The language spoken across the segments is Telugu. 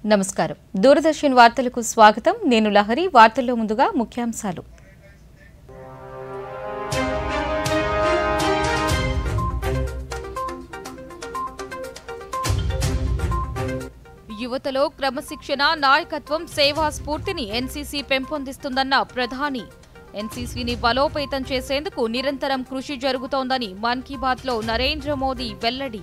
నమస్కారం. దూరదర్శన్ వార్తలకు స్వాగతం. నేను లహరి. వార్తల్లో ముందుగా ముఖ్యాంశాలు. యువతలో క్రమశిక్షణ, నాయకత్వం, సేవా స్ఫూర్తిని ఎన్సీసీ పెంపొందిస్తుందన్న ప్రధాని. ఎన్సీసీని బలోపేతం చేసేందుకు నిరంతరం కృషి జరుగుతోందని మన్ కీ బాత్లో నరేంద్ర మోదీ వెల్లడి.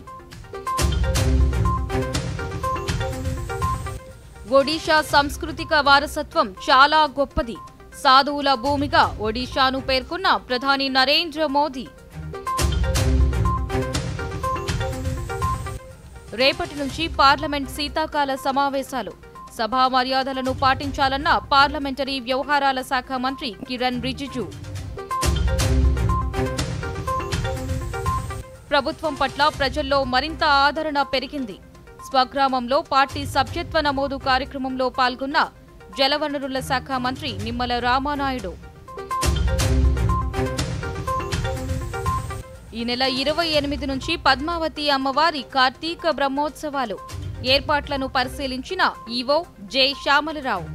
ఒడిషా సాంస్కృతిక వారసత్వం చాలా గొప్పది. సాధువుల భూమిగా ఒడిషాను పేర్కొన్న ప్రధాని నరేంద్ర మోదీ. రేపటి నుంచి పార్లమెంట్ శీతాకాల సమావేశాలు. సభా మర్యాదలను పాటించాలన్న పార్లమెంటరీ వ్యవహారాల శాఖ మంత్రి కిరణ్ రిజిజు. ప్రభుత్వం పట్ల ప్రజల్లో మరింత ఆదరణ పెరిగింది. స్వగ్రామంలో పార్టీ సభ్యత్వ నమోదు కార్యక్రమంలో పాల్గొన్న జలవనరుల శాఖ మంత్రి నిమ్మల రామానాయుడు. ఈ నెల 28 నుంచి పద్మావతి అమ్మవారి కార్తీక బ్రహ్మోత్సవాలు. ఏర్పాట్లను పరిశీలించిన ఈవో జె శ్యామలరావు.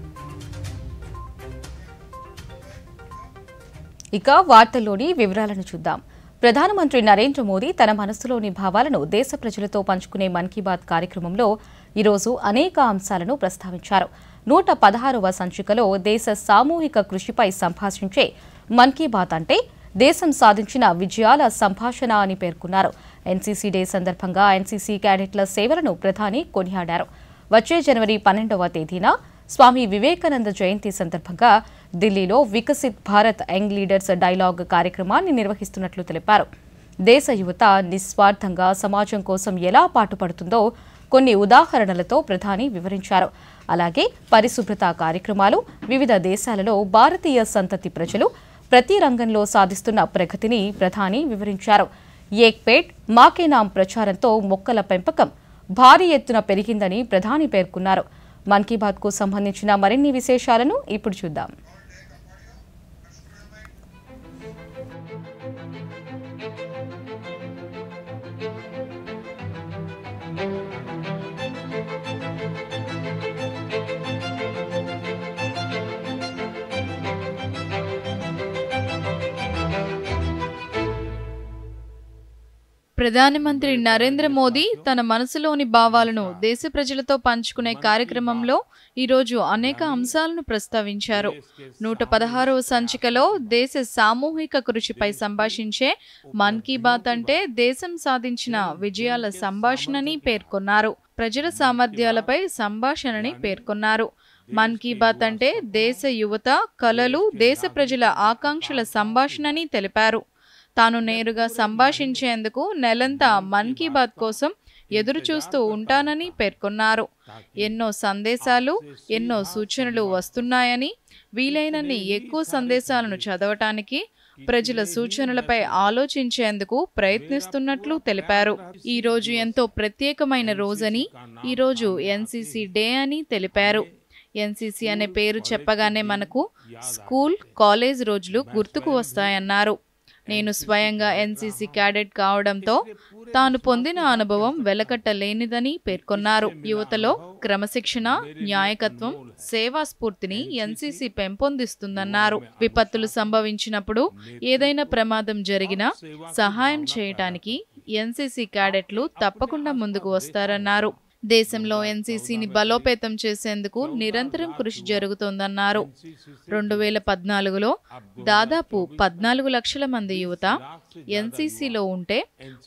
ఇక వార్తల్లోని వివరాలను చూద్దాం. ప్రధానమంత్రి నరేంద్ర మోదీ తన మనస్సులోని భావాలను దేశ ప్రజలతో పంచుకునే మన్ కీ బాత్ కార్యక్రమంలో ఈరోజు అనేక అంశాలను ప్రస్తావించారు. 116వ సంచికలో దేశ సామూహిక కృషిపై సంభాషించే మన్ కీ బాత్ అంటే దేశం సాధించిన విజయాల సంభాషణ అని పేర్కొన్నారు. ఎన్సీసీ డే సందర్భంగా ఎన్సీసీ క్యాడెట్ల సేవలను ప్రధాని కొనియాడారు. వచ్చే జనవరి 12వ తేదీన స్వామి వివేకానంద జయంతి సందర్భంగా ఢిల్లీలో Viksit Bharat young leaders dialogue కార్యక్రమాన్ని నిర్వహిస్తున్నట్లు తెలిపారు. దేశ యువత నిస్వార్థంగా సమాజం కోసం ఎలా పాటుపడుతుందో కొన్ని ఉదాహరణలతో ప్రధాని వివరించారు. అలాగే పరిశుభ్రత కార్యక్రమాలు, వివిధ దేశాలలో భారతీయ సంతతి ప్రజలు ప్రతి రంగంలో సాధిస్తున్న ప్రగతిని ప్రధాని వివరించారు. ఏక్ పేడ్ మాకే నామ్ ప్రచారంతో మొక్కల పెంపకం భారీ ఎత్తున పెరిగిందని ప్రధాని పేర్కొన్నారు. మన్ కీ బాత్ కు సంబంధించిన మరిన్ని విశేషాలను ఇప్పుడు చూద్దాం. ప్రధానమంత్రి నరేంద్ర మోదీ తన మనసులోని భావాలను దేశ ప్రజలతో పంచుకునే కార్యక్రమంలో ఈరోజు అనేక అంశాలను ప్రస్తావించారు. 116వ సంచికలో దేశ సామూహిక కృషిపై సంభాషించే మన్ కీ బాత్ అంటే దేశం సాధించిన విజయాల సంభాషణని పేర్కొన్నారు. ప్రజల సామర్థ్యాలపై సంభాషణని పేర్కొన్నారు. మన్ కీ బాత్ అంటే దేశ యువత కలలు, దేశ ప్రజల ఆకాంక్షల సంభాషణని తెలిపారు. తాను నేరుగా సంభాషించేందుకు నెలంతా మన్ కీ బాత్ కోసం ఎదురు చూస్తూ ఉంటానని పేర్కొన్నారు. ఎన్నో సందేశాలు, ఎన్నో సూచనలు వస్తున్నాయని, వీలైనన్ని ఎక్కువ సందేశాలను చదవటానికి, ప్రజల సూచనలపై ఆలోచించేందుకు ప్రయత్నిస్తున్నట్లు తెలిపారు. ఈ రోజు ఎంతో ప్రత్యేకమైన రోజని, ఈ రోజు ఎన్సీసీ డే అని తెలిపారు. ఎన్సీసీ అనే పేరు చెప్పగానే మనకు స్కూల్, కాలేజ్ రోజులు గుర్తుకు వస్తాయన్నారు. నేను స్వయంగా ఎన్సీసీ క్యాడెట్ కావడంతో తాను పొందిన అనుభవం వెలకట్టలేనిదని పేర్కొన్నారు. యువతలో క్రమశిక్షణ, నాయకత్వం, సేవా స్ఫూర్తిని ఎన్సీసీ పెంపొందిస్తుందన్నారు. విపత్తులు సంభవించినప్పుడు, ఏదైనా ప్రమాదం జరిగినా సహాయం చేయటానికి ఎన్సీసీ క్యాడెట్లు తప్పకుండా ముందుకు వస్తారన్నారు. దేశంలో ఎన్సీసీని బలోపేతం చేసేందుకు నిరంతరం కృషి జరుగుతోందన్నారు. 2014లో దాదాపు 14 లక్షల మంది యువత ఎన్సీసీలో ఉంటే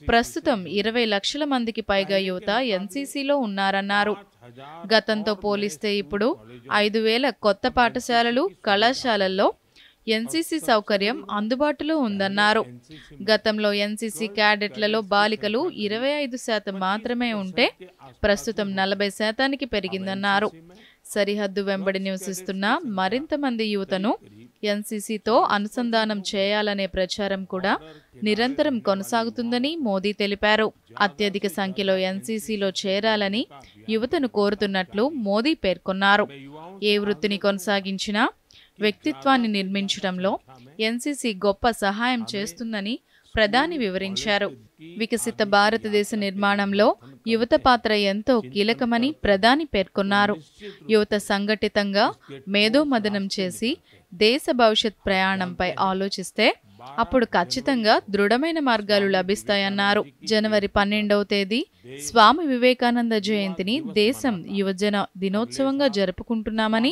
ప్రస్తుతం 20 లక్షల మందికి పైగా యువత ఎన్సీసీలో ఉన్నారన్నారు. గతంతో పోలిస్తే ఇప్పుడు 5,000 కొత్త పాఠశాలలు, కళాశాలల్లో ఎన్సీసీ సౌకర్యం అందుబాటులో ఉందన్నారు. గతంలో ఎన్సీసీ క్యాడెట్లలో బాలికలు 25% మాత్రమే ఉంటే ప్రస్తుతం 40% పెరిగిందన్నారు. సరిహద్దు వెంబడి నివసిస్తున్న మరింత మంది యువతను ఎన్సీసీతో అనుసంధానం చేయాలనే ప్రచారం కూడా నిరంతరం కొనసాగుతుందని మోదీ తెలిపారు. అత్యధిక సంఖ్యలో ఎన్సీసీలో చేరాలని యువతను కోరుతున్నట్లు మోదీ పేర్కొన్నారు. ఏ వృత్తిని కొనసాగించినా వ్యక్తిత్వాన్ని నిర్మించడంలో ఎన్సీసీ గొప్ప సహాయం చేస్తుందని ప్రధాని వివరించారు. వికసిత భారతదేశ నిర్మాణంలో యువత పాత్ర ఎంతో కీలకమని ప్రధాని పేర్కొన్నారు. యువత సంఘటితంగా మేధోమథనం చేసి దేశ భవిష్యత్ ప్రయాణంపై ఆలోచిస్తే అప్పుడు ఖచ్చితంగా దృఢమైన మార్గాలు లభిస్తాయన్నారు. జనవరి 12వ తేదీ స్వామి వివేకానంద జయంతిని దేశం యువజన దినోత్సవంగా జరుపుకుంటున్నామని,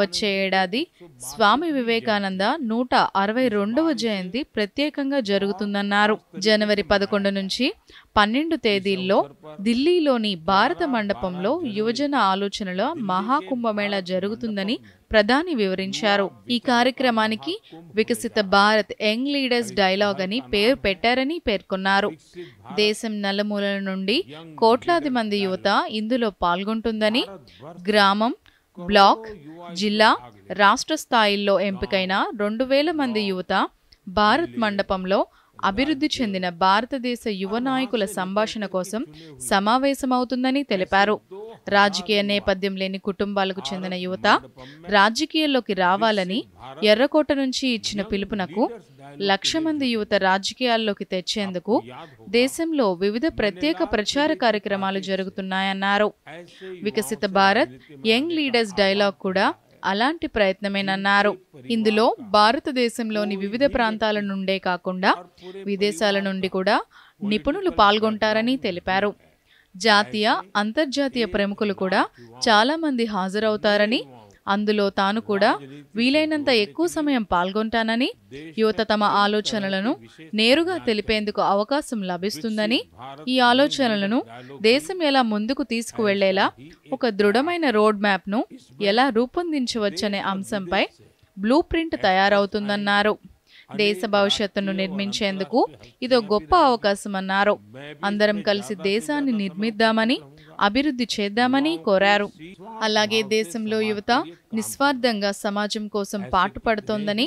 వచ్చే ఏడాది స్వామి వివేకానంద 162వ జయంతి ప్రత్యేకంగా జరుగుతుందన్నారు. జనవరి 11 నుంచి 12 తేదీల్లో ఢిల్లీలోని భారత మండపంలో యువజన ఆలోచనల మహాకుంభమేళా జరుగుతుందని ప్రధాని వివరించారు. ఈ కార్యక్రమానికి వికసిత భారత్ యంగ్ లీడర్స్ డైలాగ్ అని పేరు పెట్టారని పేర్కొన్నారు. దేశం నలుమూలల నుండి కోట్లాది మంది యువత ఇందులో పాల్గొంటుందని, గ్రామం, బ్లాక్, జిల్లా, రాష్ట్ర స్థాయిల్లో ఎంపికైన 2000 మంది యువత భారత్ మండపంలో అభివృద్ధి చెందిన భారతదేశ యువ నాయకుల సంభాషణ కోసం సమావేశమవుతుందని తెలిపారు. రాజకీయ నేపథ్యం లేని కుటుంబాలకు చెందిన యువత రాజకీయాల్లోకి రావాలని ఎర్రకోట నుంచి ఇచ్చిన పిలుపునకు 1,00,000 మంది యువత రాజకీయాల్లోకి తెచ్చేందుకు దేశంలో వివిధ ప్రత్యేక ప్రచార కార్యక్రమాలు జరుగుతున్నాయన్నారు. వికసిత భారత్ యంగ్ లీడర్స్ డైలాగ్ కూడా అలాంటి ప్రయత్నమేనన్నారు. ఇందులో భారతదేశంలోని వివిధ ప్రాంతాల నుండే కాకుండా విదేశాల నుండి కూడా నిపుణులు పాల్గొంటారని తెలిపారు. జాతీయ, అంతర్జాతీయ ప్రముఖులు కూడా చాలా మంది హాజరవుతారని, అందులో తాను కూడా వీలైనంత ఎక్కువ సమయం పాల్గొంటానని, యువత తమ ఆలోచనలను నేరుగా తెలిపేందుకు అవకాశం లభిస్తుందని, ఈ ఆలోచనలను దేశం ఎలా ముందుకు తీసుకువెళ్లేలా ఒక దృఢమైన రోడ్ మ్యాప్ను ఎలా రూపొందించవచ్చనే అంశంపై బ్లూ ప్రింట్ తయారవుతుందన్నారు. దేశ భవిష్యత్తును నిర్మించేందుకు ఇదో గొప్ప అవకాశమన్నారు. అందరం కలిసి దేశాన్ని నిర్మిద్దామని, అభివృద్ధి చేద్దామని కోరారు. అలాగే దేశంలో యువత నిస్వార్థంగా సమాజం కోసం పాటుపడుతోందని,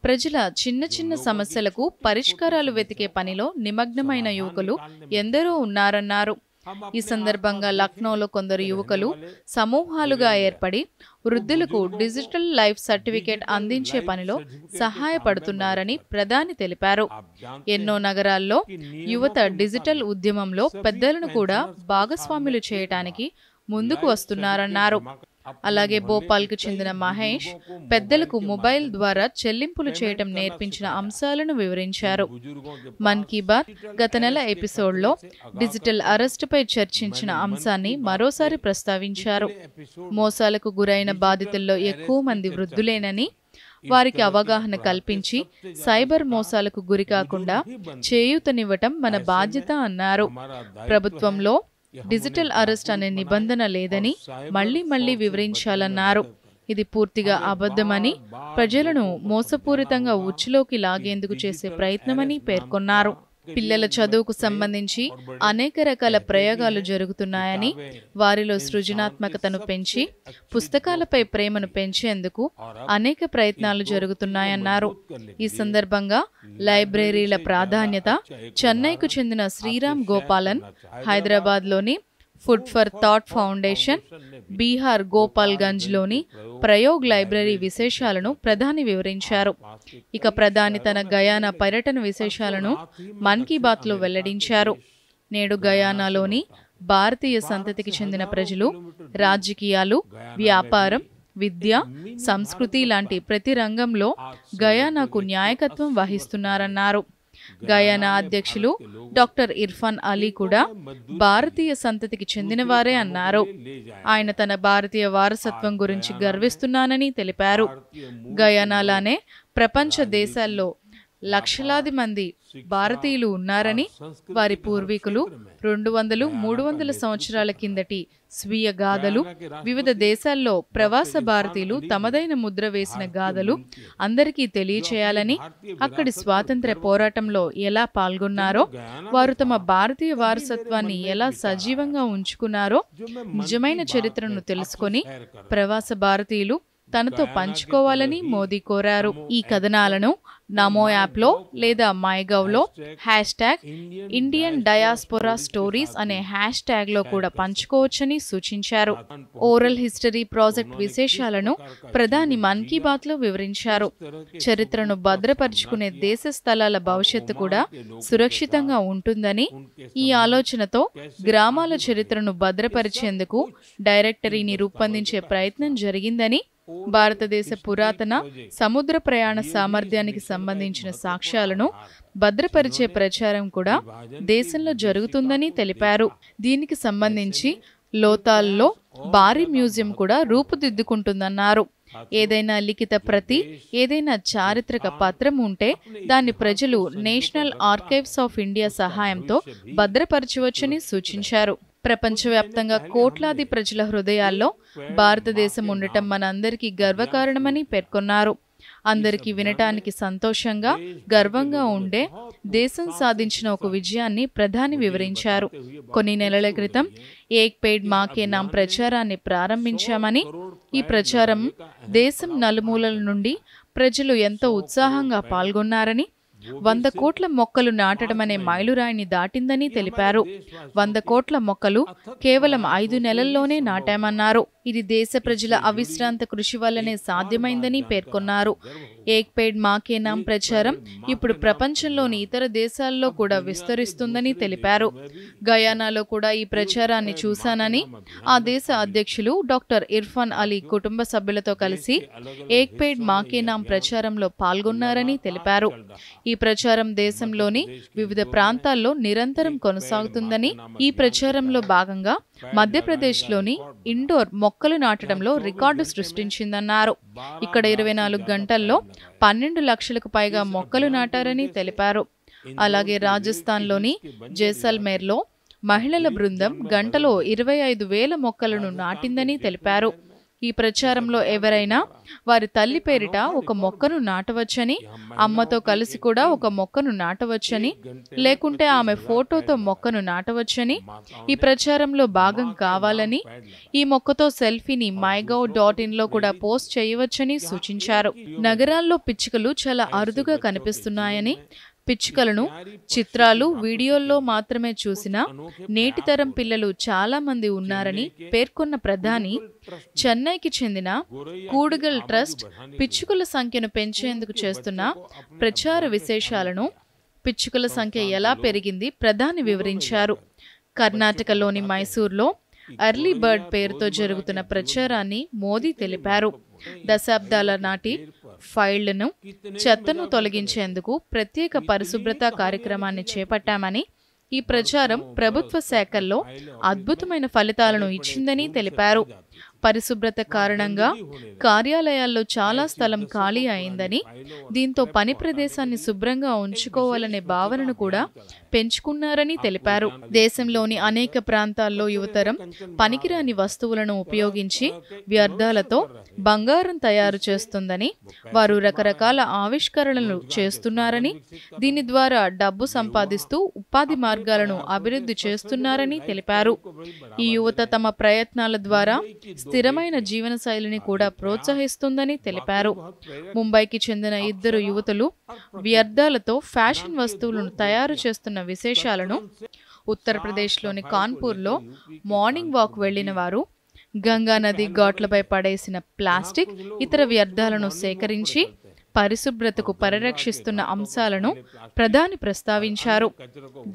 ప్రజల చిన్న చిన్న సమస్యలకు పరిష్కారాలు వెతికే పనిలో నిమగ్నమైన యువకులు ఎందరో ఉన్నారన్నారు. ఈ సందర్భంగా లక్నోలో కొందరు యువకులు సమూహాలుగా ఏర్పడి వృద్ధులకు డిజిటల్ లైఫ్ సర్టిఫికేట్ అందించే పనిలో సహాయపడుతున్నారని ప్రధాని తెలిపారు. ఎన్నో నగరాల్లో యువత డిజిటల్ ఉద్యమంలో పెద్దలను కూడా భాగస్వాములు చేయటానికి ముందుకు వస్తున్నారన్నారు. అలాగే భోపాల్కు చెందిన మహేష్ పెద్దలకు మొబైల్ ద్వారా చెల్లింపులు చేయటం నేర్పించిన అంశాలను వివరించారు. మన్ కీ బాత్ గత నెల ఎపిసోడ్లో డిజిటల్ అరెస్టుపై చర్చించిన అంశాన్ని మరోసారి ప్రస్తావించారు. మోసాలకు గురైన బాధితుల్లో ఎక్కువ మంది వృద్ధులేనని, వారికి అవగాహన కల్పించి సైబర్ మోసాలకు గురి కాకుండా చేయూతనివ్వటం మన బాధ్యత అన్నారు. ప్రభుత్వంలో డిజిటల్ అరెస్ట్ అనే నిబంధన లేదని మళ్లీ వివరించాలన్నారు. ఇది పూర్తిగా అబద్ధమని, ప్రజలను మోసపూరితంగా ఉచ్చులోకి లాగేందుకు చేసే ప్రయత్నమని పేర్కొన్నారు. పిల్లల చదువుకు సంబంధించి అనేక రకాల ప్రయోగాలు జరుగుతున్నాయని, వారిలో సృజనాత్మకతను పెంచి పుస్తకాలపై ప్రేమను పెంచేందుకు అనేక ప్రయత్నాలు జరుగుతున్నాయన్నారు. ఈ సందర్భంగా లైబ్రరీల ప్రాధాన్యత, చెన్నైకు చెందిన శ్రీరామ్ గోపాలన్, హైదరాబాద్లోని food for thought foundation, Bihar గోపాల్గంజ్లోని ప్రయోగ్ లైబ్రరీ విశేషాలను ప్రధాని వివరించారు. ఇక ప్రధాని తన గయానా పర్యటన విశేషాలను మన్ కీ బాత్లో వెల్లడించారు. నేడు గయానాలోని భారతీయ సంతతికి చెందిన ప్రజలు రాజకీయాలు, వ్యాపారం, విద్య, సంస్కృతి లాంటి ప్రతి రంగంలో గయానాకు నాయకత్వం వహిస్తున్నారన్నారు. గయానా అధ్యక్షులు డాక్టర్ ఇర్ఫాన్ అలీ కూడా భారతీయ సంతతికి చెందినవారే అన్నారు. ఆయన తన భారతీయ వారసత్వం గురించి గర్విస్తున్నానని తెలిపారు. గయానాలానే ప్రపంచ దేశాల్లో లక్షలాది మంది భారతీయులు ఉన్నారని, వారి పూర్వీకులు 200-300 సంవత్సరాల కిందటి స్వీయ గాథలు, వివిధ దేశాల్లో ప్రవాస భారతీయులు తమదైన ముద్ర వేసిన గాథలు అందరికీ తెలియచేయాలని, అక్కడి స్వాతంత్ర్య పోరాటంలో ఎలా పాల్గొన్నారో, వారు తమ భారతీయ వారసత్వాన్ని ఎలా సజీవంగా ఉంచుకున్నారో నిజమైన చరిత్రను తెలుసుకొని ప్రవాస భారతీయులు తనతో పంచుకోవాలని మోదీ కోరారు. ఈ కథనాలను నమో యాప్లో లేదా మైగవ్లో #ఇండియన్ డయాస్పోరా స్టోరీస్ అనే హ్యాష్‌ట్యాగ్లో కూడా పంచుకోవచ్చని సూచించారు. ఓరల్ హిస్టరీ ప్రాజెక్ట్ విశేషాలను ప్రధాని మన్ కీ బాత్లో వివరించారు. చరిత్రను భద్రపరుచుకునే దేశ స్థలాల భవిష్యత్తు కూడా సురక్షితంగా ఉంటుందని, ఈ ఆలోచనతో గ్రామాల చరిత్రను భద్రపరిచేందుకు డైరెక్టరీని రూపొందించే ప్రయత్నం జరిగిందని, భారతదేశ పురాతన సముద్ర ప్రయాణ సామర్థ్యానికి సంబంధించిన సాక్ష్యాలను భద్రపరిచే ప్రచారం కూడా దేశంలో జరుగుతుందని తెలిపారు. దీనికి సంబంధించి లోతాల్లో భారీ మ్యూజియం కూడా రూపుదిద్దుకుంటుందన్నారు. ఏదైనా లిఖిత ప్రతి, ఏదైనా చారిత్రక పత్రం ఉంటే దాన్ని ప్రజలు నేషనల్ ఆర్కైవ్స్ ఆఫ్ ఇండియా సహాయంతో భద్రపరచవచ్చని సూచించారు. ప్రపంచవ్యాప్తంగా కోట్లాది ప్రజల హృదయాల్లో భారతదేశం ఉండటం మనందరికీ గర్వకారణమని పేర్కొన్నారు. అందరికీ వినటానికి సంతోషంగా, గర్వంగా ఉండే దేశం సాధించిన ఒక విజయాన్ని ప్రధాని వివరించారు. కొన్ని నెలల క్రితం ఏక్ పేడ్ మా కే నామ్ ప్రచారాన్ని ప్రారంభించామని, ఈ ప్రచారం దేశం నలుమూలల నుండి ప్రజలు ఎంతో ఉత్సాహంగా పాల్గొన్నారని, 100 కోట్ల మొక్కలు నాటడం అనే మైలురాయిని దాటిందని తెలిపారు. 100 కోట్ల మొక్కలు కేవలం 5 నెలల్లోనే నాటామన్నారు. ఇది దేశ ప్రజల అవిశ్రాంత కృషి వల్లనే సాధ్యమైందని పేర్కొన్నారు. ఏక్ పేడ్ మా కే నామ్ ప్రచారం ఇప్పుడు ప్రపంచంలోని ఇతర దేశాల్లో కూడా విస్తరిస్తుందని తెలిపారు. గయానాలో కూడా ఈ ప్రచారాన్ని చూశానని, ఆ దేశ అధ్యక్షులు డాక్టర్ ఇర్ఫాన్ అలీ కుటుంబ సభ్యులతో కలిసి ఏక్ పేడ్ మా కే నామ్ ప్రచారంలో పాల్గొన్నారని తెలిపారు. ఈ ప్రచారం దేశంలోని వివిధ ప్రాంతాల్లో నిరంతరం కొనసాగుతుందని, ఈ ప్రచారంలో భాగంగా మధ్యప్రదేశ్లోని ఇండోర్ మొక్కలు నాటడంలో రికార్డు సృష్టించిందన్నారు. ఇక్కడ 24 గంటల్లో 12 లక్షలకు పైగా మొక్కలు నాటారని తెలిపారు. అలాగే రాజస్థాన్లోని జైసల్మేర్లో మహిళల బృందం గంటలో 25,000 మొక్కలను నాటిందని తెలిపారు. ఈ ప్రచారంలో ఎవరైనా వారి తల్లి పేరిట ఒక మొక్కను నాటవచ్చని, అమ్మతో కలిసి కూడా ఒక మొక్కను నాటవచ్చని, లేకుంటే ఆమె ఫోటోతో మొక్కను నాటవచ్చని, ఈ ప్రచారంలో భాగం కావాలని, ఈ మొక్కతో సెల్ఫీని mygov.in కూడా పోస్ట్ చేయవచ్చని సూచించారు. నగరాల్లో పిచ్చుకలు చాలా అరుదుగా కనిపిస్తున్నాయని, పిచ్చుకలను చిత్రాలు, వీడియోల్లో మాత్రమే చూసిన నేటి తరం పిల్లలు చాలా మంది ఉన్నారని పేర్కొన్న ప్రధాని, చెన్నైకి చెందిన కూడుగల్ ట్రస్ట్ పిచ్చుకల సంఖ్యను పెంచేందుకు చేస్తున్న ప్రచార విశేషాలను, పిచ్చుకల సంఖ్య ఎలా పెరిగింది ప్రధాని వివరించారు. కర్ణాటకలోని మైసూర్లో ఎర్లీ బర్డ్ పేరుతో జరుగుతున్న ప్రచారాన్ని మోదీ తెలిపారు. దశాబ్దాల నాటి ఫైళ్లను, చెత్తను తొలగించేందుకు ప్రత్యేక పరిశుభ్రత కార్యక్రమాన్ని చేపట్టామని, ఈ ప్రచారం ప్రభుత్వ శాఖల్లో అద్భుతమైన ఫలితాలను ఇచ్చిందని తెలిపారు. పరిశుభ్రత కారణంగా కార్యాలయాల్లో చాలా స్థలం ఖాళీ అయిందని, దీంతో పని ప్రదేశాన్ని శుభ్రంగా ఉంచుకోవాలనే భావనను కూడా పెంచుకున్నారని తెలిపారు. దేశంలోని అనేక ప్రాంతాల్లో యువతరం పనికిరాని వస్తువులను ఉపయోగించి వ్యర్థాలతో బంగారం తయారు చేస్తుందని, వారు రకరకాల ఆవిష్కరణలు చేస్తున్నారని, దీని ద్వారా డబ్బు సంపాదిస్తూ ఉపాధి మార్గాలను అభివృద్ధి చేస్తున్నారని తెలిపారు. ఈ యువత తమ ప్రయత్నాల ద్వారా స్థిరమైన జీవన శైలిని కూడా ప్రోత్సహిస్తుందని తెలిపారు. ముంబైకి చెందిన 2 యువతులు వ్యర్థాలతో ఫ్యాషన్ వస్తువులను తయారు చేస్తున్న విశేషాలను, ఉత్తరప్రదేశ్లోని కాన్పూర్లో మార్నింగ్ వాక్ వెళ్లిన వారు గంగా నది ఘాట్లపై పడేసిన ప్లాస్టిక్, ఇతర వ్యర్థాలను సేకరించి పరిశుభ్రతకు పరిరక్షిస్తున్న అంశాలను ప్రధాని ప్రస్తావించారు.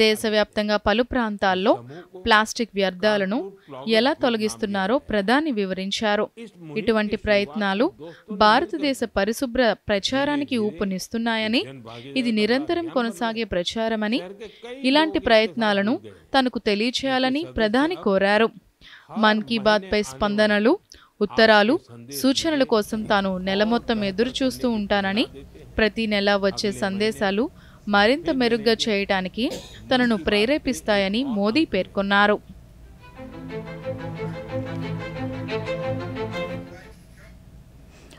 దేశవ్యాప్తంగా పలు ప్రాంతాల్లో ప్లాస్టిక్ వ్యర్థాలను ఎలా తొలగిస్తున్నారో ప్రధాని వివరించారు. ఇటువంటి ప్రయత్నాలు భారతదేశ పరిశుభ్ర ప్రచారానికి ఊపునిస్తున్నాయని, ఇది నిరంతరం కొనసాగే ప్రచారమని, ఇలాంటి ప్రయత్నాలను తనకు తెలియచేయాలని ప్రధాని కోరారు. మన్ కీ బాత్ పై స్పందనలు, ఉత్తరాలు, సూచనల కోసం తాను నెల మొత్తం ఎదురు చూస్తూ ఉంటానని, ప్రతి నెల వచ్చే సందేశాలు మరింత మెరుగ్గా చేయటానికి తనను ప్రేరేపిస్తాయని మోదీ పేర్కొన్నారు.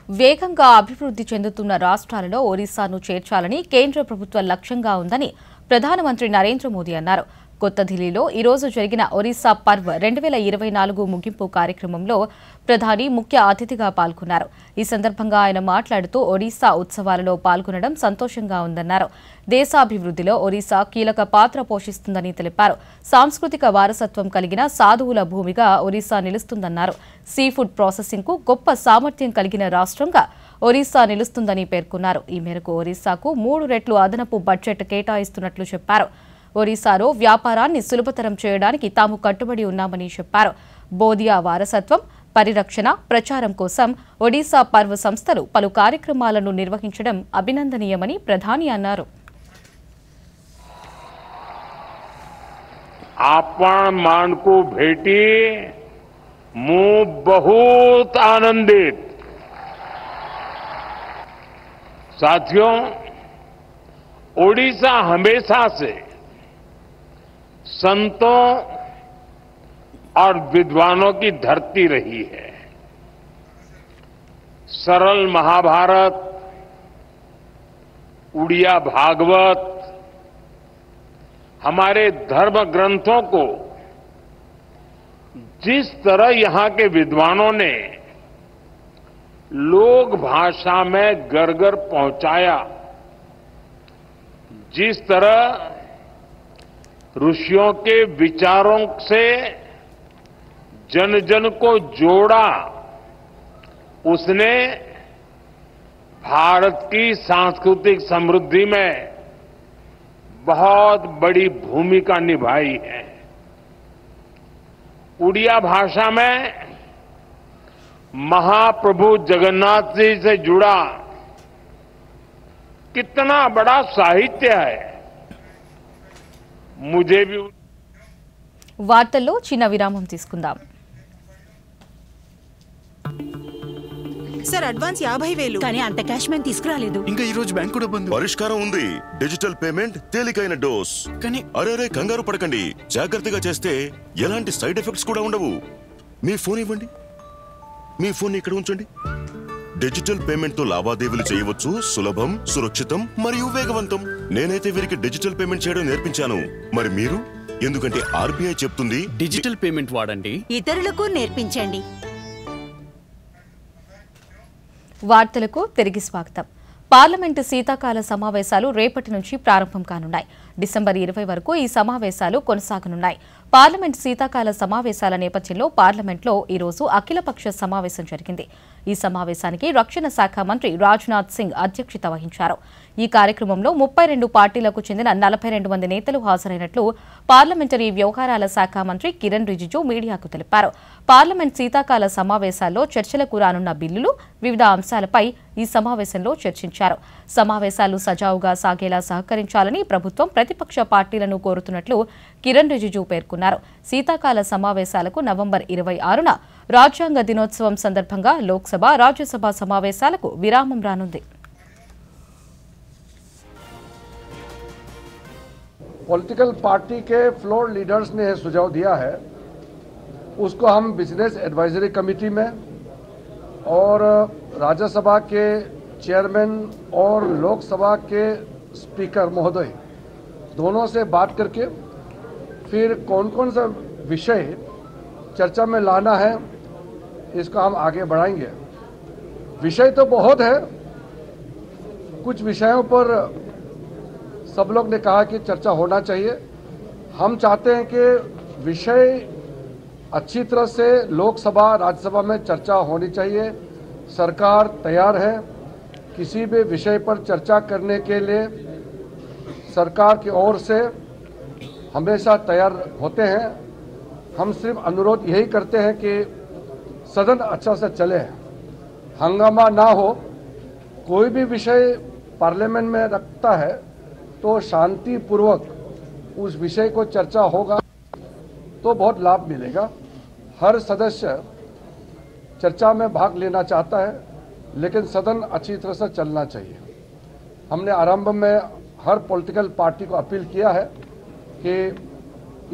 వేగంగా అభివృద్ధి చెందుతున్న రాష్ట్రాలలో ఒరిస్సాను చేర్చాలని కేంద్ర ప్రభుత్వ లక్ష్యంగా ఉందని ప్రధానమంత్రి నరేంద్ర మోదీ అన్నారు. కొత్త ఢిల్లీలో ఈరోజు జరిగిన ఒరిస్సా పర్వ్ 2024 ముగింపు కార్యక్రమంలో ప్రధాని ముఖ్య అతిథిగా పాల్గొన్నారు. ఈ సందర్భంగా ఆయన మాట్లాడుతూ ఒడిశా ఉత్సవాలలో పాల్గొనడం సంతోషంగా ఉందన్నారు. దేశాభివృద్ధిలో ఒరిస్సా కీలక పాత్ర పోషిస్తుందని తెలిపారు. సాంస్కృతిక వారసత్వం కలిగిన సాధువుల భూమిగా ఒరిస్సా నిలుస్తుందన్నారు. సీఫుడ్ ప్రాసెసింగ్కు గొప్ప సామర్థ్యం కలిగిన రాష్ట్రంగా ఒరిస్సా నిలుస్తుందని పేర్కొన్నారు. ఈ మేరకు ఒరిస్సాకు 3 రెట్లు అదనపు బడ్జెట్ కేటాయిస్తున్నట్లు చెప్పారు. ఒరిస్సాలో వ్యాపారాన్ని సులభతరం చేయడానికి తాము కట్టుబడి ఉన్నామని చెప్పారు. బోధియా వారసత్వం పరిరక్షణ ప్రచారం కోసం ఒడిశా పర్వ్ సంస్థలు పలు కార్యక్రమాలను నిర్వహించడం అభినందనీయమని ప్రధాని అన్నారు. आपण मान को भेटी मुंह बहुत आनंदित। साथियों, ओडिशा हमेशा से संतों और विद्वानों की धरती रही है। सरल महाभारत, उड़िया भागवत हमारे धर्म ग्रंथों को जिस तरह यहां के विद्वानों ने लोक भाषा में घर घर पहुंचाया, जिस तरह ऋषियों के विचारों से जन जन को जोड़ा, उसने भारत की सांस्कृतिक समृद्धि में बहुत बड़ी भूमिका निभाई है। उड़िया भाषा में महाप्रभु जगन्नाथ जी से जुड़ा कितना बड़ा साहित्य है। मुझे भी వార్తల్లో చిన్న విరామం తీసుకుందాం. సార్ అడ్వాన్స్ 50,000 కానీ అంత క్యాష్ మేము తీసుకురాలేదు. ఇంకా ఈ రోజు బ్యాంక్ కూడా బంద్. పరిష్కారం ఉంది. డిజిటల్ పేమెంట్ తేలికైన డోస్. కానీ అరే కంగారు పడకండి. జాగ్రత్తగా చేస్తే ఎలాంటి సైడ్ ఎఫెక్ట్స్ కూడా ఉండవు. మీ ఫోన్ ఇవ్వండి. మీ ఫోన్ ఇక్కడ ఉంచండి. డిజిటల్ పేమెంట్ తో లావాదేవీలు చేయవచ్చు. సులభం, సురక్షితం మరియు వేగవంతం. నేనైతే వీరికి డిజిటల్ పేమెంట్ చేయడం నేర్పించాను. మరి మీరు? ఎందుకంటే ఆర్బీఐ చెప్తుంది డిజిటల్ పేమెంట్ వాడండి, ఇతరులకు నేర్పించండి. వార్తలకు తిరిగి స్వాగతం. పార్లమెంటు శీతాకాల సమావేశాలు రేపటి నుంచి ప్రారంభం కానున్నాయి. డిసెంబర్ 20 వరకు ఈ సమావేశాలు కొనసాగనున్నాయి. పార్లమెంట్ శీతాకాల సమావేశాల నేపథ్యంలో పార్లమెంట్లో ఈరోజు అఖిలపక్ష సమావేశం జరిగింది. ఈ సమావేశానికి రక్షణ శాఖ మంత్రి రాజ్నాథ్ సింగ్ అధ్యక్షత వహించారు. ఈ కార్యక్రమంలో 32 పార్టీలకు చెందిన 42 మంది నేతలు హాజరైనట్లు పార్లమెంటరీ వ్యవహారాల శాఖ మంత్రి కిరణ్ రిజిజు మీడియాకు తెలిపారు. పార్లమెంట్ శీతాకాల సమావేశాల్లో చర్చలకు రానున్న బిల్లులు, వివిధ అంశాలపై ఈ సమావేశంలో చర్చించారు. సమావేశాలు సజావుగా సాగేలా సహకరించాలని ప్రభుత్వం ప్రతిపక్ష పార్టీలను కోరుతున్నట్లు కిరణ్ రిజిజు పేర్కొన్నారు. శీతాకాల సమావేశాలకు నవంబర్ 26న రాజ్యాంగ దినోత్సవం సందర్భంగా లోక్సభ, రాజ్యసభ సమావేశాలకు విరామం రానుంది. पॉलिटिकल पार्टी के फ्लोर लीडर्स ने सुझाव दिया है, उसको हम बिजनेस एडवाइजरी कमेटी में और राज्यसभा के चेयरमैन और लोकसभा के स्पीकर महोदय दोनों से बात करके फिर कौन कौन सा विषय चर्चा में लाना है इसको हम आगे बढ़ाएंगे. विषय तो बहुत है, कुछ विषयों पर सब लोग ने कहा कि चर्चा होना चाहिए. हम चाहते हैं कि विषय अच्छी तरह से लोकसभा राज्यसभा में चर्चा होनी चाहिए. सरकार तैयार है किसी भी विषय पर चर्चा करने के लिए. सरकार की ओर से हमेशा तैयार होते हैं. हम सिर्फ अनुरोध यही करते हैं कि सदन अच्छा से चले, हंगामा ना हो. कोई भी विषय पार्लियामेंट में रखता है तो शांतिपूर्वक उस विषय को चर्चा होगा तो बहुत लाभ मिलेगा. हर सदस्य चर्चा में भाग लेना चाहता है, लेकिन सदन अच्छी तरह से चलना चाहिए. हमने आरंभ में हर पॉलिटिकल पार्टी को अपील किया है कि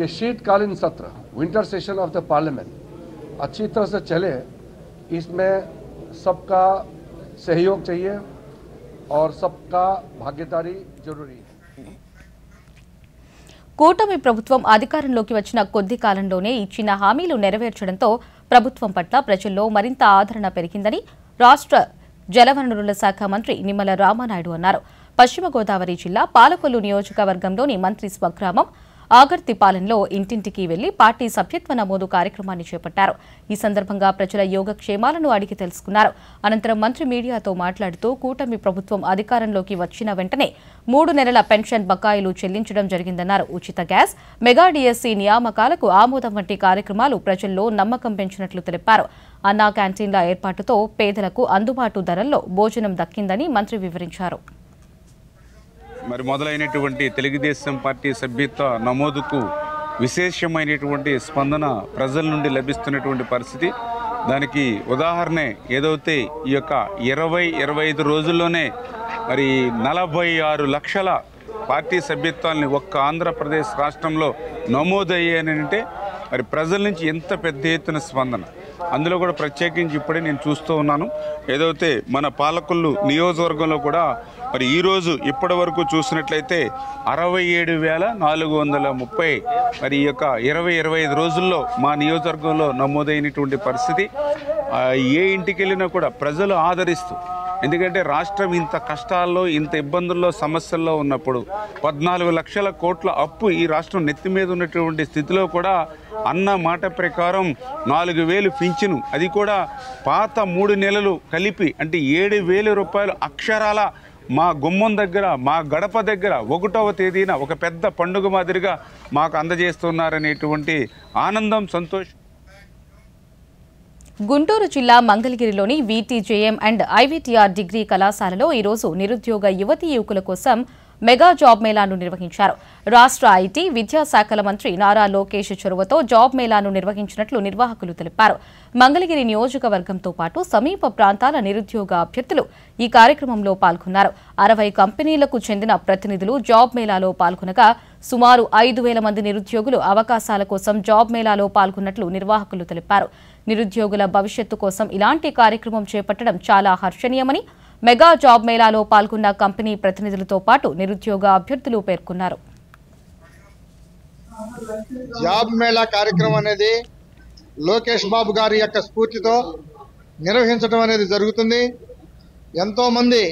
ये शीतकालीन सत्र, winter session of the parliament अच्छी तरह से चले. इसमें सबका सहयोग चाहिए और सबका भागीदारी जरूरी है. కూటమి ప్రభుత్వం అధికారంలోకి వచ్చిన కొద్ది కాలంలోనే ఇచ్చిన హామీలు నెరవేర్చడంతో ప్రభుత్వం పట్ల ప్రజల్లో మరింత ఆదరణ పెరిగిందని రాష్ట్ర జలవనరుల శాఖ మంత్రి నిమ్మల రామానాయుడు అన్నారు. పశ్చిమ గోదావరి జిల్లా పాలకొల్లు నియోజకవర్గంలోని మంత్రి స్వగ్రామం ఆగర్తిపాలెంలో ఇంటింటికి వెళ్లి పార్టీ సభ్యత్వ నమోదు కార్యక్రమాన్ని చేపట్టారు. ఈ సందర్భంగా ప్రజల యోగక్షేమాలను అడిగి తెలుసుకున్నారు. అనంతరం మంత్రి మీడియాతో మాట్లాడుతూ కూటమి ప్రభుత్వం అధికారంలోకి వచ్చిన వెంటనే 3 నెలల పెన్షన్ బకాయిలు చెల్లించడం జరిగిందన్నారు. ఉచిత గ్యాస్, మెగా డిఎస్సీ నియామకాలకు ఆమోదం వంటి కార్యక్రమాలు ప్రజల్లో నమ్మకం పెంచినట్లు తెలిపారు. అన్నా క్యాంటీన్ల ఏర్పాటుతో పేదలకు అందుబాటు ధరల్లో భోజనం దక్కిందని మంత్రి వివరించారు. మరి మొదలైనటువంటి తెలుగుదేశం పార్టీ సభ్యత్వ నమోదుకు విశేషమైనటువంటి స్పందన ప్రజల నుండి లభిస్తున్నటువంటి పరిస్థితి. దానికి ఉదాహరణే ఏదైతే ఈ యొక్క 20-25 రోజుల్లోనే మరి 46 లక్షల పార్టీ సభ్యత్వాన్ని ఒక్క ఆంధ్రప్రదేశ్ రాష్ట్రంలో నమోదయ్యానంటే మరి ప్రజల నుంచి ఎంత పెద్ద ఎత్తున స్పందన. అందులో కూడా ప్రత్యేకించి ఇప్పుడే నేను చూస్తూ ఉన్నాను. ఏదైతే మన పాలకొల్లు నియోజకవర్గంలో కూడా మరి ఈరోజు ఇప్పటి వరకు చూసినట్లయితే 67,430 మరి ఈ యొక్క 20-25 రోజుల్లో మా నియోజకవర్గంలో నమోదైనటువంటి పరిస్థితి. ఏ ఇంటికి వెళ్ళినా కూడా ప్రజలు ఆదరిస్తూ, ఎందుకంటే రాష్ట్రం ఇంత కష్టాల్లో, ఇంత ఇబ్బందుల్లో, సమస్యల్లో ఉన్నప్పుడు 14 లక్షల కోట్ల అప్పు ఈ రాష్ట్రం నెత్తి మీద ఉన్నటువంటి స్థితిలో కూడా అన్న మాట ప్రకారం 4,000 పింఛను, అది కూడా పాత 3 నెలలు కలిపి అంటే 7,000 రూపాయలు అక్షరాల మా గుమ్మం దగ్గర, మా గడప దగ్గర 1వ తేదీన ఒక పెద్ద పండుగ మాదిరిగా మాకు అందజేస్తున్నారనేటువంటి ఆనందం, సంతోషం. గుంటూరు జిల్లా మంగళగిరిలోని వీటీజేఎం అండ్ ఐవీటీఆర్ డిగ్రీ కళాశాలలో ఈరోజు నిరుద్యోగ యువతీ యువకుల కోసం మెగా జాబ్ మేళాను నిర్వహించారు. రాష్ట్ర ఐటీ, విద్యాశాఖల మంత్రి నారా లోకేష్ చొరవతో జాబ్ మేళాను నిర్వహించినట్లు నిర్వాహకులు తెలిపారు. మంగళగిరి నియోజకవర్గంతో పాటు సమీప ప్రాంతాల నిరుద్యోగ అభ్యర్థులు ఈ కార్యక్రమంలో పాల్గొన్నారు. 60 కంపెనీలకు చెందిన ప్రతినిధులు జాబ్ మేళాలో పాల్గొనగా సుమారు 5,000 మంది నిరుద్యోగులు అవకాశాల కోసం జాబ్ మేళాలో పాల్గొన్నట్లు నిర్వాహకులు తెలిపారు. నిరుద్యోగుల భవిష్యత్తు కోసం ఇలాంటి కార్యక్రమం చేపట్టడం చాలా హర్షణీయమని మెగా జాబ్ మేళాలో పాల్గొన్న కంపెనీ ప్రతినిధులతో పాటు నిరుద్యోగ అభ్యర్థులు పేర్కొన్నారు. జాబ్ మేళా కార్యక్రమం అనేది లోకేష్ బాబు గారి యొక్క స్ఫూర్తితో నిర్వహించడం అనేది జరుగుతుంది. ఎంతోమంది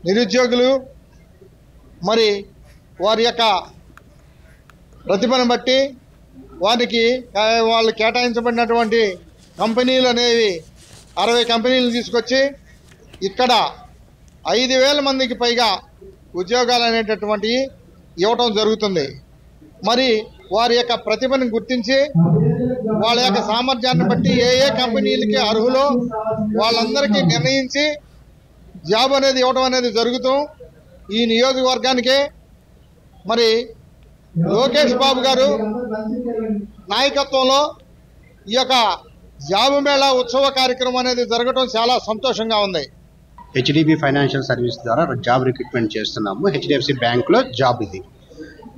నిరుద్యోగులు మరి వారి యొక్క ప్రతిభను బట్టి వారికి వాళ్ళు కేటాయించబడినటువంటి కంపెనీలు అనేవి 60 కంపెనీలు తీసుకొచ్చి ఇక్కడ 5,000 మందికి పైగా ఉద్యోగాలు అనేటటువంటివి ఇవ్వటం జరుగుతుంది. మరి వారి యొక్క ప్రతిభను గుర్తించి వాళ్ళ యొక్క సామర్థ్యాన్ని బట్టి ఏ కంపెనీలకి అర్హులో వాళ్ళందరికీ నిర్ణయించి జాబ్ అనేది ఇవ్వడం అనేది జరుగుతూ ఈ నియోజకవర్గానికి మరి లోకేష్ బాబు గారు నాయకత్వంలో ఈ యొక్క జాబ్ మేళా ఉత్సవ కార్యక్రమం అనేది జరగడం చాలా సంతోషంగా ఉంది. హెచ్డిబి ఫైనాన్షియల్ సర్వీస్ ద్వారా జాబ్ రిక్రూట్మెంట్ చేస్తున్నాము. హెచ్డిఎఫ్సి బ్యాంక్లో జాబ్ ఇది.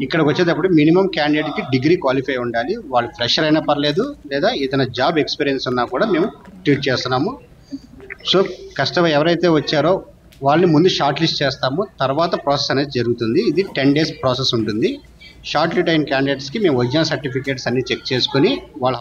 ఇక్కడికి వచ్చేటప్పుడు మినిమం క్యాండిడేట్కి డిగ్రీ క్వాలిఫై ఉండాలి. వాళ్ళు ఫ్రెషర్ అయినా పర్లేదు, లేదా ఏదైనా జాబ్ ఎక్స్పీరియన్స్ ఉన్నా కూడా మేము ట్రీట్ చేస్తున్నాము. సో కస్టమర్ ఎవరైతే వచ్చారో వాళ్ళని ముందు షార్ట్ లిస్ట్ చేస్తాము, తర్వాత ప్రాసెస్ అనేది జరుగుతుంది. ఇది 10 days ప్రాసెస్ ఉంటుంది. షార్ట్ లిస్ట్ అయిన క్యాండిడేట్స్కి మేము ఒరిజినల్ సర్టిఫికేట్స్ అన్ని చెక్ చేసుకుని వాళ్ళ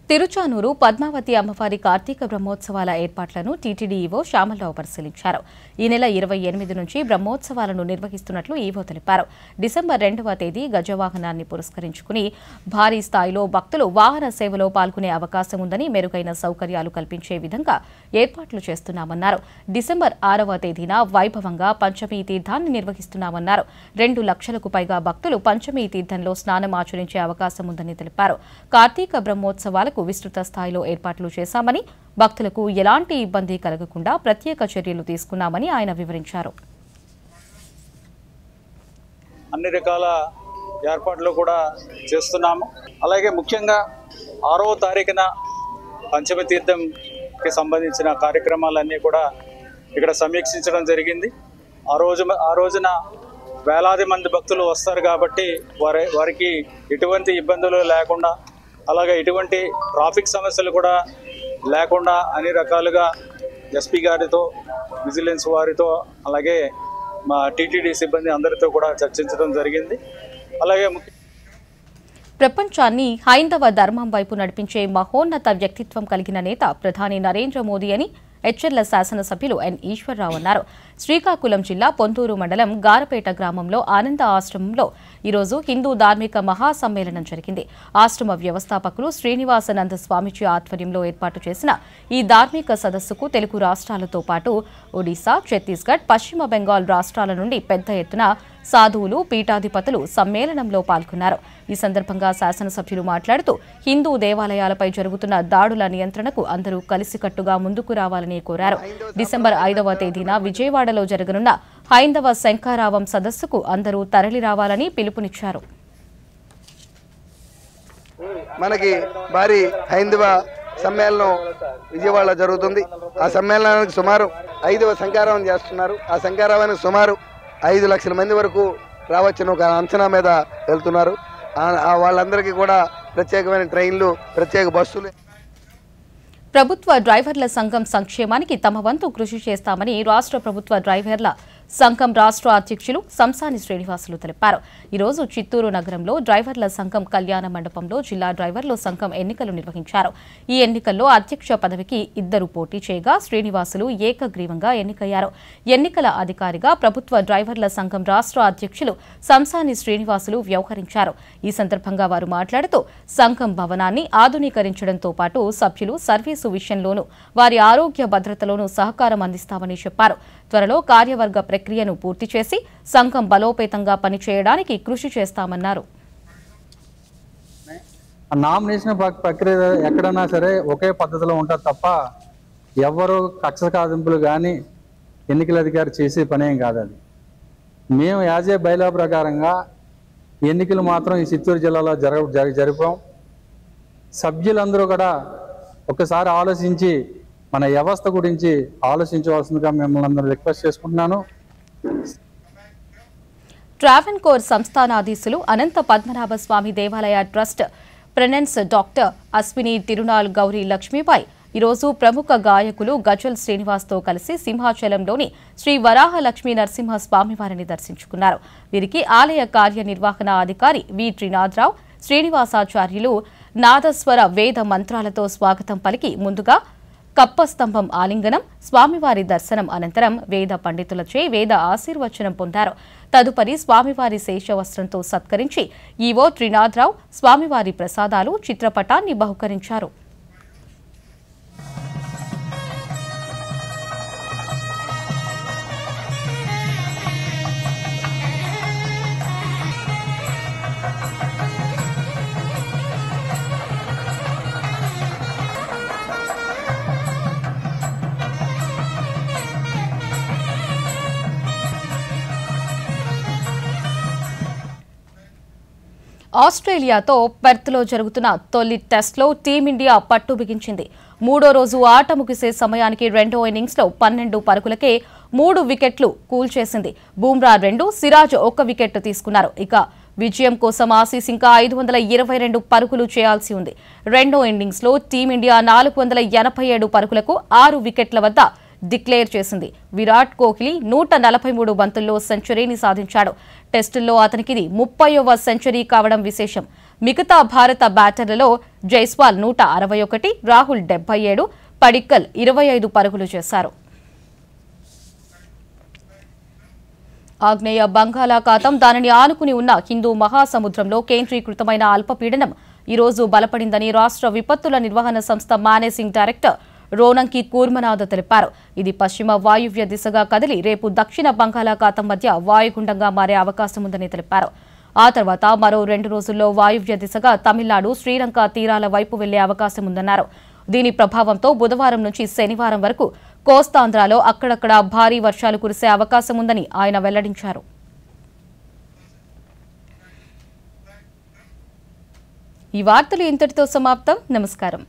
తిరుచానూరు పద్మావతి అమ్మవారి కార్తీక బ్రహ్మోత్సవాల ఏర్పాట్లను టీటీడీ ఈవో శ్యామలరావు పరిశీలించారు. ఈ నెల 28 నుంచి బ్రహ్మోత్సవాలను నిర్వహిస్తున్నట్లు ఈవో తెలిపారు. డిసెంబర్ 2వ తేదీ గజవాహనాన్ని పురస్కరించుకుని భారీ స్థాయిలో భక్తులు వాహన సేవలో పాల్గొనే అవకాశం ఉందని, మెరుగైన సౌకర్యాలు కల్పించే విధంగా ఏర్పాట్లు చేస్తున్నామన్నారు. డిసెంబర్ 6వ తేదీన వైభవంగా పంచమీ తీర్థాన్ని నిర్వహిస్తున్నామన్నారు. 2 లక్షలకు పైగా భక్తులు పంచమీ తీర్థంలో స్నానం ఆచరించే అవకాశం ఉందని తెలిపారు. కార్తీక బ్రహ్మోత్సవాలకు విస్తృత స్థాయిలో ఏర్పాట్లు చేశామని, భక్తులకు ఎలాంటి ఇబ్బంది కలగకుండా ప్రత్యేక చర్యలు తీసుకున్నామని ఆయన వివరించారు. అన్ని రకాల ఏర్పాట్లు కూడా చేస్తున్నాము. అలాగే ముఖ్యంగా 6వ తారీఖున పంచమి తీర్థంకి సంబంధించిన కార్యక్రమాలన్నీ కూడా ఇక్కడ సమీక్షించడం జరిగింది. ఆ రోజున వేలాది మంది భక్తులు వస్తారు కాబట్టి వారికి ఎటువంటి ఇబ్బందులు లేకుండా, అలాగే ఎటువంటి ట్రాఫిక్ సమస్యలు కూడా లేకుండా అన్ని రకాలుగా ఎస్పీ గారితో, విజిలెన్స్ వారితో, అలాగే మా టీటీడీ సిబ్బంది అందరితో కూడా చర్చించడం జరిగింది. అలాగే ప్రపంచాన్ని హైందవ ధర్మం వైపు నడిపించే మహోన్నత వ్యక్తిత్వం కలిగిన నేత ప్రధాని నరేంద్ర మోదీ అని హెచ్ఎర్ల శాసనసభ్యులు ఎన్ ఈశ్వరరావు అన్నారు. శ్రీకాకుళం జిల్లా పొంతూరు మండలం గారపేట గ్రామంలో ఆనంద ఆశ్రమంలో ఈరోజు హిందూ ధార్మిక మహాసమ్మేళనం జరిగింది. ఆశ్రమ వ్యవస్థాపకులు శ్రీనివాసానంద స్వామిజీ ఆధ్వర్యంలో ఏర్పాటు చేసిన ఈ ధార్మిక సదస్సుకు తెలుగు రాష్ట్రాలతో పాటు ఒడిశా, ఛత్తీస్గఢ్, పశ్చిమ బెంగాల్ రాష్ట్రాల నుండి పెద్ద ఎత్తున సాధువులు, పీఠాధిపతులు సమ్మేళనంలో పాల్గొన్నారు. ఈ సందర్భంగా శాసనసభ్యులు మాట్లాడుతూ హిందూ దేవాలయాలపై జరుగుతున్న దాడుల నియంత్రణకు అందరూ కలిసికట్టుగా ముందుకు రావాలని కోరారు. డిసెంబర్ 5వ తేదీన విజయవాడలో జరగనున్న హైందవ శంఖారావం సదస్సుకు అందరూ తరలి రావాలని పిలుపునిచ్చారు. మనకి భారీ హైందవ సమ్మేళనం విజయవాడలో జరుగుతుంది. ఆ సమ్మేళనానికి సుమారు 5వ శంఖారావం చేస్తున్నారు. ఆ శంఖారావానికి సుమారు 5 లక్షల మంది వరకు రావచ్చని ఒక అంచనా మీద వెళ్తున్నారు. వాళ్ళందరికీ కూడా ప్రత్యేకమైన ట్రైన్లు, ప్రత్యేక బస్సులు. ప్రభుత్వ డ్రైవర్ల సంఘం సంక్షేమానికి తమ వంతు కృషి చేస్తామని రాష్ట్ర ప్రభుత్వ డ్రైవర్ల సంఘం రాష్ట్ర అధ్యక్షులు సంసాని శ్రీనివాసులు తెలిపారు. ఈరోజు చిత్తూరు నగరంలో డ్రైవర్ల సంఘం కళ్యాణ మండపంలో జిల్లా డ్రైవర్ల సంఘం ఎన్నికలు నిర్వహించారు. ఈ ఎన్నికల్లో అధ్యక్ష పదవికి 2 పోటీ చేయగా శ్రీనివాసులు ఏకగ్రీవంగా ఎన్నికయ్యారు. ఎన్నికల అధికారిగా ప్రభుత్వ డ్రైవర్ల సంఘం రాష్ట్ర అధ్యక్షులు సంసాని శ్రీనివాసులు వ్యవహరించారు. ఈ సందర్భంగా వారు మాట్లాడుతూ సంఘం భవనాన్ని ఆధునీకరించడంతో పాటు సభ్యులు సర్వీసు విషయంలోనూ వారి ఆరోగ్య భద్రతలోనూ సహకారం అందిస్తామని చెప్పారు. త్వరలో కార్యవర్గ ప్రక్రియను పూర్తి చేసి సంఘం బలోపేతంగా పనిచేయడానికి కృషి చేస్తామన్నారు. నామినేషన్ ప్రక్రియ ఎక్కడన్నా సరే ఒకే పద్ధతిలో ఉంటుంది తప్ప ఎవరు కక్ష సాధింపులు కానీ ఎన్నికల అధికారి చేసే పనేం కాదు. అది మేము యాజ్ ఏ బైలా ప్రకారంగా ఎన్నికలు మాత్రం ఈ చిత్తూరు జిల్లాలో జరిపాం. సభ్యులందరూ కూడా ఒకసారి ఆలోచించి మన వ్యవస్థ గురించి ఆలోచించవలసిందిగా మిమ్మల్ని అందరూ రిక్వెస్ట్ చేసుకుంటున్నాను. ట్రావెన్కోర్ సంస్థానాధీశులు అనంత పద్మనాభ స్వామి దేవాలయ trust president doctor Ashwini Tirunal Gauri Lakshmibai ఈరోజు ప్రముఖ గాయకులు గజల్ శ్రీనివాస్తో కలిసి సింహాచలంలోని శ్రీ వరాహ లక్ష్మీ నరసింహ స్వామివారిని దర్శించుకున్నారు. వీరికి ఆలయ కార్యనిర్వహణ అధికారి వి త్రినాథరావు శ్రీనివాసాచార్యులు నాదస్వర వేద మంత్రాలతో స్వాగతం పలికి ముందుగా కప్పస్తంభం ఆలింగనం, స్వామివారి దర్శనం అనంతరం వేద పండితులచే వేద ఆశీర్వచనం పొందారు. తదుపరి స్వామివారి శేషవస్త్రంతో సత్కరించి ఈవో త్రినాథరావు స్వామివారి ప్రసాదాలు, చిత్రపటాన్ని బహుకరించారు. ఆస్ట్రేలియాతో పెర్త్లో జరుగుతున్న తొలి టెస్ట్లో టీమిండియా పట్టు బిగించింది. 3వ రోజు ఆట ముగిసే సమయానికి 2వ ఇన్నింగ్స్లో 12 పరుగులకే 3 వికెట్లు కూల్చేసింది. బూమ్రా 2, సిరాజ్ 1 వికెట్ తీసుకున్నారు. ఇక విజయం కోసం ఆసీస్ ఇంకా 522 పరుగులు చేయాల్సి ఉంది. 2వ ఇన్నింగ్స్లో టీమిండియా 487 పరుగులకు 6 వికెట్ల వద్ద డిక్లేర్ చేసింది. విరాట్ కోహ్లీ 143 బంతుల్లో సెంచరీని సాధించాడు. టెస్టుల్లో అతనికిది 30వ సెంచరీ కావడం విశేషం. మిగతా భారత బ్యాటర్లలో జైస్వాల్ 161, రాహుల్ 77, పడిక్కల్ 25 పరుగులు చేశారు. ఆగ్నేయ బంగాళాఖాతం దానిని ఆనుకుని ఉన్న హిందూ మహాసముద్రంలో కేంద్రీకృతమైన అల్పపీడనం ఈరోజు బలపడిందని రాష్ట్ర విపత్తుల నిర్వహణ సంస్థ మేనేజింగ్ డైరెక్టర్ రోనంకి కూర్మనాథ్ తెలిపారు. ఇది పశ్చిమ వాయువ్య దిశగా కదిలి రేపు దక్షిణ బంగాళాఖాతం మధ్య వాయుగుండంగా మారే అవకాశం ఉందని తెలిపారు. ఆ తర్వాత మరో 2 రోజుల్లో వాయువ్య దిశగా తమిళనాడు, శ్రీలంక తీరాల వైపు వెళ్లే అవకాశం ఉందన్నారు. దీని ప్రభావంతో బుధవారం నుంచి శనివారం వరకు కోస్తాంధ్రలో అక్కడక్కడ భారీ వర్షాలు కురిసే అవకాశం ఉందని ఆయన వెల్లడించారు. ఈ వార్తలు ఇంతటితో సమాప్తం. నమస్కారం.